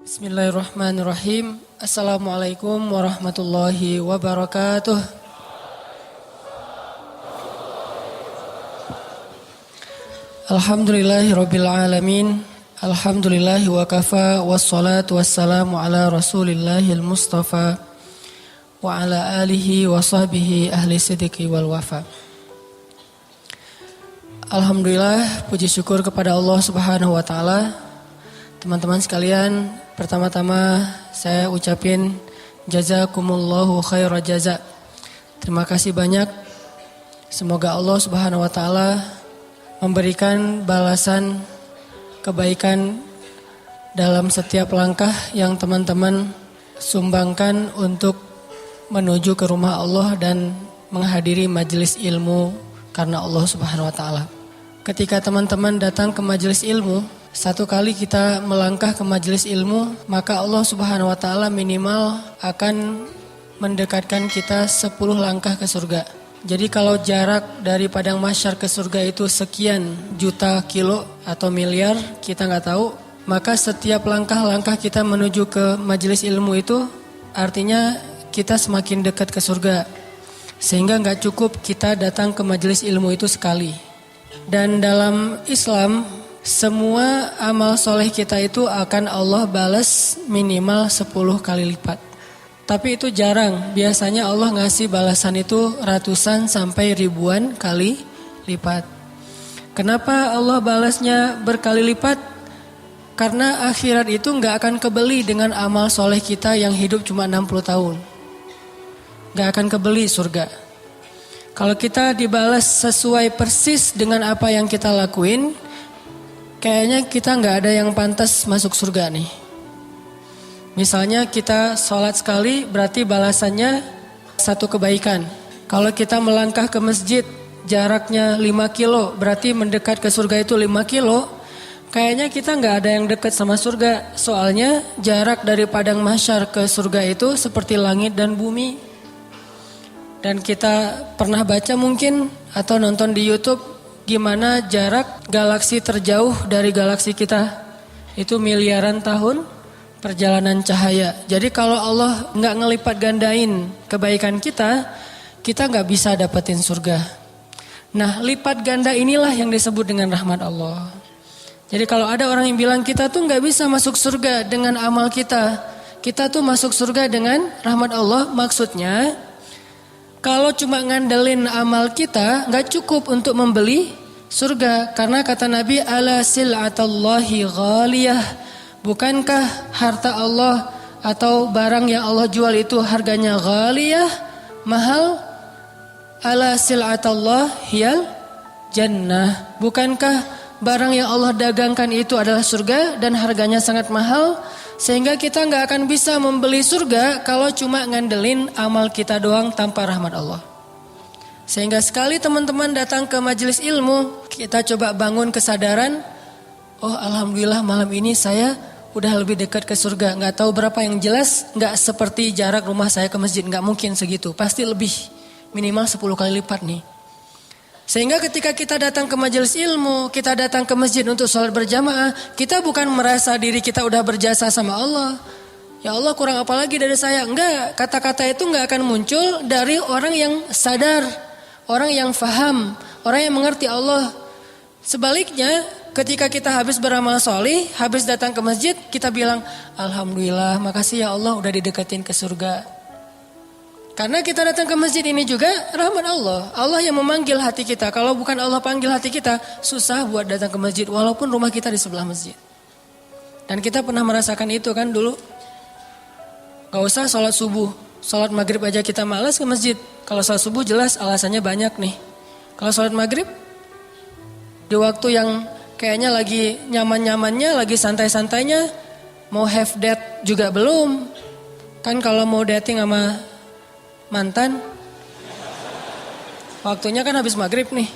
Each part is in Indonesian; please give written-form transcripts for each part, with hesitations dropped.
Bismillahirrahmanirrahim. Assalamualaikum warahmatullahi wabarakatuh. Alhamdulillahirabbil alamin. Alhamdulillahi wa kafa wassalatu wassalamu ala Rasulillahil Mustafa wa ala alihi wa sahbihi ahli sidqi wal wafa. Alhamdulillah, puji syukur kepada Allah Subhanahu wa taala. Teman-teman sekalian, pertama-tama saya ucapin jazakumullahu khairal jaza. Terima kasih banyak. Semoga Allah Subhanahu wa taala memberikan balasan kebaikan dalam setiap langkah yang teman-teman sumbangkan untuk menuju ke rumah Allah dan menghadiri majelis ilmu karena Allah Subhanahu wa taala. Ketika teman-teman datang ke majelis ilmu, satu kali kita melangkah ke majelis ilmu, maka Allah Subhanahu wa taala minimal akan mendekatkan kita 10 langkah ke surga. Jadi kalau jarak dari padang mahsyar ke surga itu sekian juta kilo atau miliar, kita nggak tahu, maka setiap langkah-langkah kita menuju ke majelis ilmu itu artinya kita semakin dekat ke surga. Sehingga nggak cukup kita datang ke majelis ilmu itu sekali. Dan dalam Islam, semua amal soleh kita itu akan Allah balas minimal 10 kali lipat. Tapi itu jarang, biasanya Allah ngasih balasan itu ratusan sampai ribuan kali lipat. Kenapa Allah balasnya berkali lipat? Karena akhirat itu gak akan kebeli dengan amal soleh kita yang hidup cuma 60 tahun. Gak akan kebeli surga. Kalau kita dibalas sesuai persis dengan apa yang kita lakuin, kayaknya kita gak ada yang pantas masuk surga nih. Misalnya kita sholat sekali berarti balasannya satu kebaikan. Kalau kita melangkah ke masjid jaraknya 5 kilo berarti mendekat ke surga itu 5 kilo. Kayaknya kita gak ada yang dekat sama surga. Soalnya jarak dari padang mahsyar ke surga itu seperti langit dan bumi. Dan kita pernah baca mungkin atau nonton di YouTube gimana jarak galaksi terjauh dari galaksi kita. Itu miliaran tahun perjalanan cahaya. Jadi kalau Allah nggak ngelipat gandain kebaikan kita nggak bisa dapetin surga. Nah, lipat ganda inilah yang disebut dengan rahmat Allah. Jadi kalau ada orang yang bilang kita tuh nggak bisa masuk surga dengan amal kita tuh masuk surga dengan rahmat Allah, maksudnya kalau cuma ngandelin amal kita nggak cukup untuk membeli surga. Karena kata Nabi, ala sil'atallahi ghaliyah. Bukankah harta Allah atau barang yang Allah jual itu harganya ghaliyah, mahal? Ala sil'atallah hiyal jannah. Bukankah barang yang Allah dagangkan itu adalah surga dan harganya sangat mahal? Sehingga kita gak akan bisa membeli surga kalau cuma ngandelin amal kita doang tanpa rahmat Allah. Sehingga sekali teman-teman datang ke majelis ilmu, kita coba bangun kesadaran, oh alhamdulillah malam ini saya udah lebih dekat ke surga. Gak tahu berapa yang jelas, gak seperti jarak rumah saya ke masjid, gak mungkin segitu. Pasti lebih, minimal 10 kali lipat nih. Sehingga ketika kita datang ke majelis ilmu, kita datang ke masjid untuk sholat berjamaah, kita bukan merasa diri kita udah berjasa sama Allah. Ya Allah kurang apa lagi dari saya? Enggak, kata-kata itu enggak akan muncul dari orang yang sadar, orang yang faham, orang yang mengerti Allah. Sebaliknya, ketika kita habis beramal solih, habis datang ke masjid, kita bilang, alhamdulillah, makasih ya Allah udah dideketin ke surga. Karena kita datang ke masjid ini juga rahmat Allah. Allah yang memanggil hati kita. Kalau bukan Allah panggil hati kita, susah buat datang ke masjid. Walaupun rumah kita di sebelah masjid. Dan kita pernah merasakan itu kan dulu. Gak usah sholat subuh. Sholat maghrib aja kita malas ke masjid. Kalau sholat subuh jelas alasannya banyak nih. Kalau sholat maghrib, di waktu yang kayaknya lagi nyaman-nyamannya, lagi santai-santainya, mau have date juga belum. Kan kalau mau dating sama mantan, waktunya kan habis maghrib nih.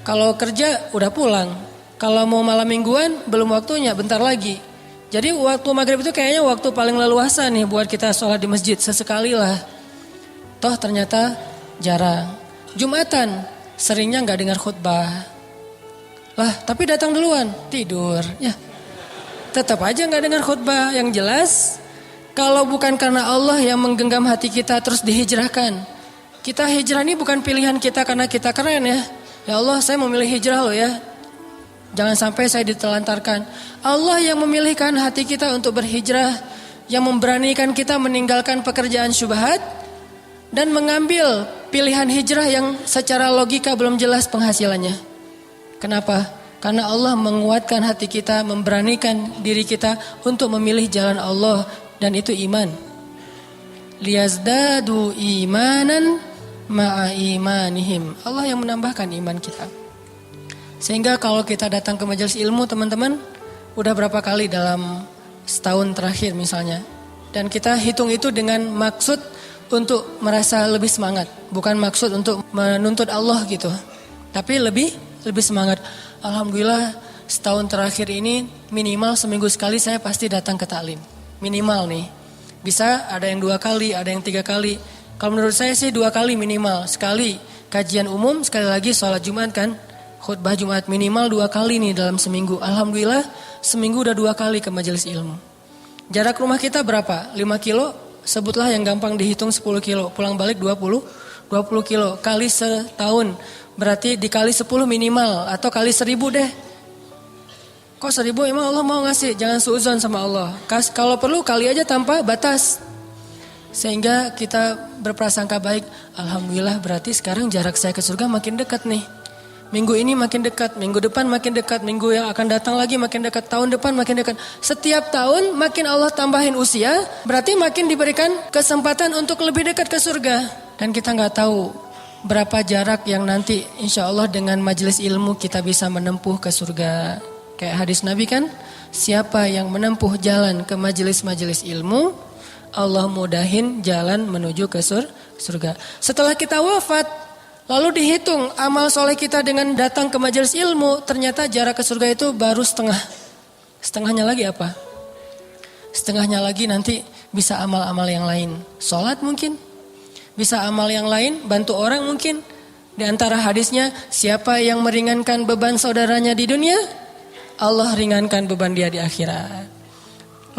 Kalau kerja udah pulang. Kalau mau malam mingguan belum waktunya, bentar lagi. Jadi waktu maghrib itu kayaknya waktu paling leluasa nih buat kita sholat di masjid. Sesekali lah. Toh ternyata jarang. Jumatan seringnya gak dengar khutbah. Lah tapi datang duluan, tidur. Ya tetap aja nggak dengar khutbah. Yang jelas, kalau bukan karena Allah yang menggenggam hati kita terus dihijrahkan. Kita hijrah ini bukan pilihan kita karena kita keren ya. Ya Allah, saya memilih hijrah loh ya. Jangan sampai saya ditelantarkan. Allah yang memilihkan hati kita untuk berhijrah, yang memberanikan kita meninggalkan pekerjaan syubhat dan mengambil pilihan hijrah yang secara logika belum jelas penghasilannya. Kenapa? Karena Allah menguatkan hati kita, memberanikan diri kita untuk memilih jalan Allah, dan itu iman. Liyazdadu imanan ma'a imanihim. Allah yang menambahkan iman kita. Sehingga kalau kita datang ke majelis ilmu teman-teman, udah berapa kali dalam setahun terakhir misalnya. Dan kita hitung itu dengan maksud untuk merasa lebih semangat. Bukan maksud untuk menuntut Allah gitu. Tapi lebih semangat. Alhamdulillah setahun terakhir ini minimal seminggu sekali saya pasti datang ke taklim. Minimal nih. Bisa ada yang 2 kali, ada yang 3 kali. Kalau menurut saya sih 2 kali minimal. Sekali kajian umum, sekali lagi sholat Jumat kan. Khutbah Jumat minimal 2 kali nih dalam seminggu. Alhamdulillah seminggu udah 2 kali ke majelis ilmu. Jarak rumah kita berapa? 5 kilo? Sebutlah yang gampang dihitung 10 kilo. Pulang balik 20 kilo. Kali setahun. Berarti dikali 10 minimal. Atau kali 1000 deh. Kok 1000 emang Allah mau ngasih? Jangan suuzon sama Allah. Kalau perlu kali aja tanpa batas. Sehingga kita berprasangka baik. Alhamdulillah berarti sekarang jarak saya ke surga makin dekat nih. Minggu ini makin dekat, minggu depan makin dekat, minggu yang akan datang lagi makin dekat, tahun depan makin dekat. Setiap tahun makin Allah tambahin usia, berarti makin diberikan kesempatan untuk lebih dekat ke surga. Dan kita nggak tahu berapa jarak yang nanti insya Allah dengan majelis ilmu kita bisa menempuh ke surga. Kayak hadis Nabi kan, siapa yang menempuh jalan ke majelis-majelis ilmu, Allah mudahin jalan menuju ke surga. Setelah kita wafat, lalu dihitung amal soleh kita dengan datang ke majelis ilmu, ternyata jarak ke surga itu baru setengah. Setengahnya lagi apa? Setengahnya lagi nanti bisa amal-amal yang lain. Sholat mungkin, bisa amal yang lain, bantu orang mungkin. Di antara hadisnya, siapa yang meringankan beban saudaranya di dunia, Allah ringankan beban dia di akhirat.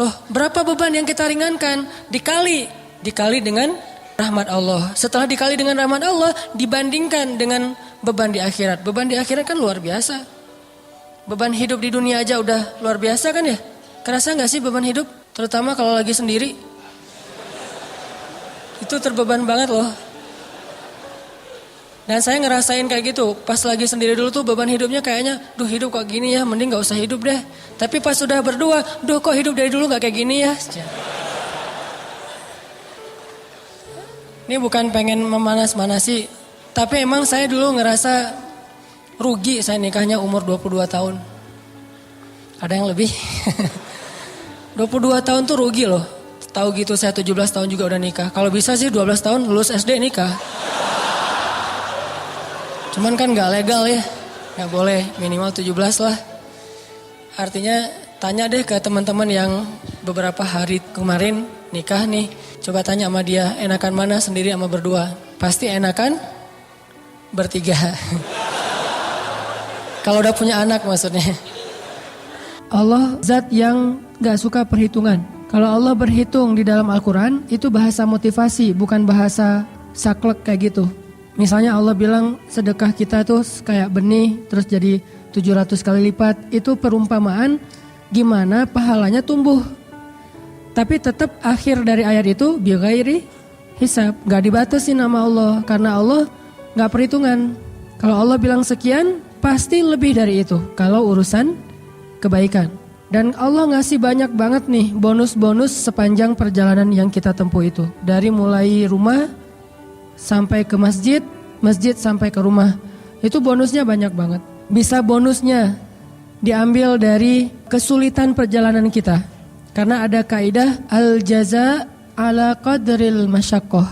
Loh, berapa beban yang kita ringankan? Dikali dengan rahmat Allah. Setelah dikali dengan rahmat Allah, dibandingkan dengan beban di akhirat. Beban di akhirat kan luar biasa. Beban hidup di dunia aja udah luar biasa kan ya? Kerasa gak sih beban hidup? Terutama kalau lagi sendiri. Itu terbeban banget loh. Dan saya ngerasain kayak gitu. Pas lagi sendiri dulu tuh beban hidupnya kayaknya, duh hidup kok gini ya, mending gak usah hidup deh. Tapi pas sudah berdua, duh kok hidup dari dulu gak kayak gini ya. Ini bukan pengen memanas-manasi, tapi emang saya dulu ngerasa rugi saya nikahnya umur 22 tahun. Ada yang lebih? 22 tahun tuh rugi loh. Tahu gitu saya 17 tahun juga udah nikah. Kalau bisa sih 12 tahun lulus SD nikah. Cuman kan gak legal ya. Gak boleh, minimal 17 lah. Artinya tanya deh ke teman-teman yang beberapa hari kemarin nikah nih. Coba tanya sama dia, enakan mana sendiri sama berdua? Pasti enakan bertiga. Kalau udah punya anak maksudnya. Allah zat yang gak suka perhitungan. Kalau Allah berhitung di dalam Al-Quran, itu bahasa motivasi, bukan bahasa saklek kayak gitu. Misalnya Allah bilang sedekah kita tuh kayak benih, terus jadi 700 kali lipat. Itu perumpamaan gimana pahalanya tumbuh. Tapi tetap akhir dari ayat itu bighairi hisab, gak dibatasi nama Allah karena Allah gak perhitungan. Kalau Allah bilang sekian, pasti lebih dari itu kalau urusan kebaikan. Dan Allah ngasih banyak banget nih bonus-bonus sepanjang perjalanan yang kita tempuh itu. Dari mulai rumah sampai ke masjid, masjid sampai ke rumah. Itu bonusnya banyak banget. Bisa bonusnya diambil dari kesulitan perjalanan kita. Karena ada kaidah al-jaza ala qadril masyaqqah.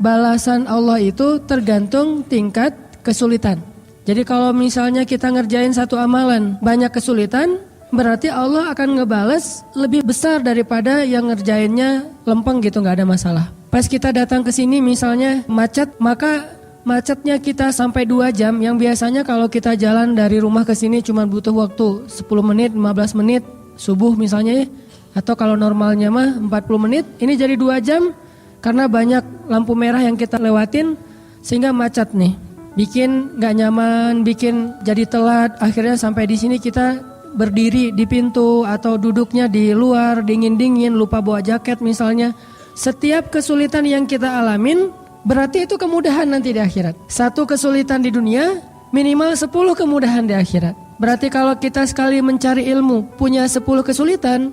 Balasan Allah itu tergantung tingkat kesulitan. Jadi kalau misalnya kita ngerjain satu amalan banyak kesulitan, berarti Allah akan ngebales lebih besar daripada yang ngerjainnya lempeng gitu, gak ada masalah. Pas kita datang ke sini misalnya macet, maka macetnya kita sampai 2 jam. Yang biasanya kalau kita jalan dari rumah ke sini cuma butuh waktu 10 menit, 15 menit. subuh misalnya ya. Atau kalau normalnya mah 40 menit, ini jadi 2 jam karena banyak lampu merah yang kita lewatin sehingga macet nih. Bikin gak nyaman, bikin jadi telat, akhirnya sampai di sini kita berdiri di pintu atau duduknya di luar, dingin-dingin, lupa bawa jaket misalnya. Setiap kesulitan yang kita alamin, berarti itu kemudahan nanti di akhirat. Satu kesulitan di dunia, minimal 10 kemudahan di akhirat. Berarti kalau kita sekali mencari ilmu, punya 10 kesulitan,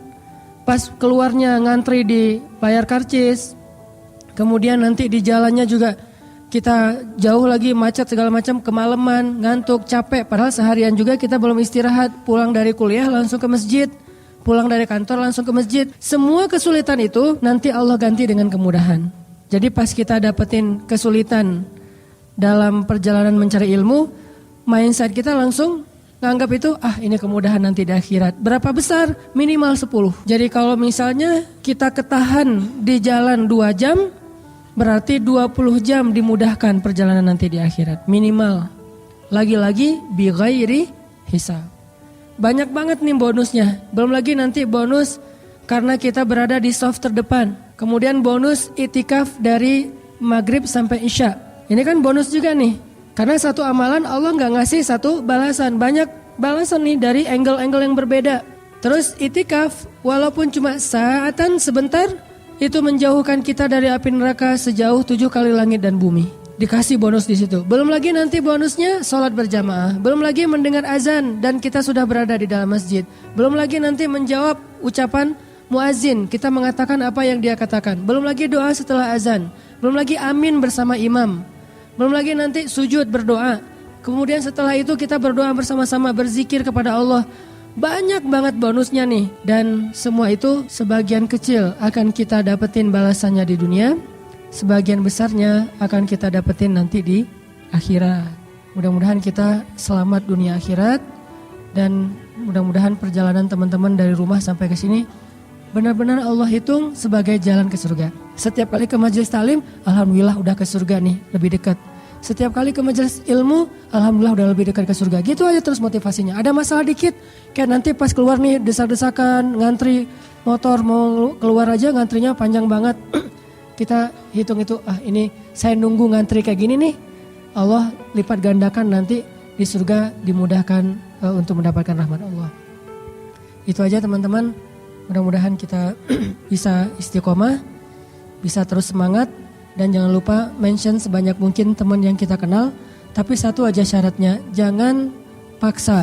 pas keluarnya ngantri di layar karcis, kemudian nanti di jalannya juga kita jauh lagi macet segala macam, kemalaman, ngantuk, capek, padahal seharian juga kita belum istirahat, pulang dari kuliah langsung ke masjid, pulang dari kantor langsung ke masjid. Semua kesulitan itu nanti Allah ganti dengan kemudahan. Jadi pas kita dapetin kesulitan dalam perjalanan mencari ilmu, mindset kita langsung nganggap itu, ini kemudahan nanti di akhirat. Berapa besar? Minimal 10. Jadi kalau misalnya kita ketahan di jalan 2 jam, berarti 20 jam dimudahkan perjalanan nanti di akhirat. Minimal. Lagi-lagi bi ghairi hisab. Banyak banget nih bonusnya. Belum lagi nanti bonus karena kita berada di saf terdepan. Kemudian bonus itikaf dari maghrib sampai isya. Ini kan bonus juga nih. Karena satu amalan Allah nggak ngasih satu balasan, banyak balasan nih dari angle-angle yang berbeda. Terus itikaf walaupun cuma saatan sebentar, itu menjauhkan kita dari api neraka sejauh 7 kali langit dan bumi. Dikasih bonus di situ. Belum lagi nanti bonusnya sholat berjamaah. Belum lagi mendengar azan dan kita sudah berada di dalam masjid. Belum lagi nanti menjawab ucapan muazin, kita mengatakan apa yang dia katakan. Belum lagi doa setelah azan. Belum lagi amin bersama imam. Belum lagi nanti sujud berdoa. Kemudian setelah itu kita berdoa bersama-sama, berzikir kepada Allah. Banyak banget bonusnya nih. Dan semua itu sebagian kecil akan kita dapetin balasannya di dunia. Sebagian besarnya akan kita dapetin nanti di akhirat. Mudah-mudahan kita selamat dunia akhirat. Dan mudah-mudahan perjalanan teman-teman dari rumah sampai ke sini benar-benar Allah hitung sebagai jalan ke surga. Setiap kali ke majelis taklim, alhamdulillah udah ke surga nih, lebih dekat. Setiap kali ke majelis ilmu, alhamdulillah udah lebih dekat ke surga. Gitu aja terus motivasinya. Ada masalah dikit, kayak nanti pas keluar nih desak-desakan, ngantri motor mau keluar aja ngantrinya panjang banget. Kita hitung itu, ini saya nunggu ngantri kayak gini nih. Allah lipat gandakan nanti di surga dimudahkan untuk mendapatkan rahmat Allah. Itu aja teman-teman. Mudah-mudahan kita bisa istiqomah, bisa terus semangat. Dan jangan lupa mention sebanyak mungkin teman yang kita kenal. Tapi satu aja syaratnya, jangan paksa.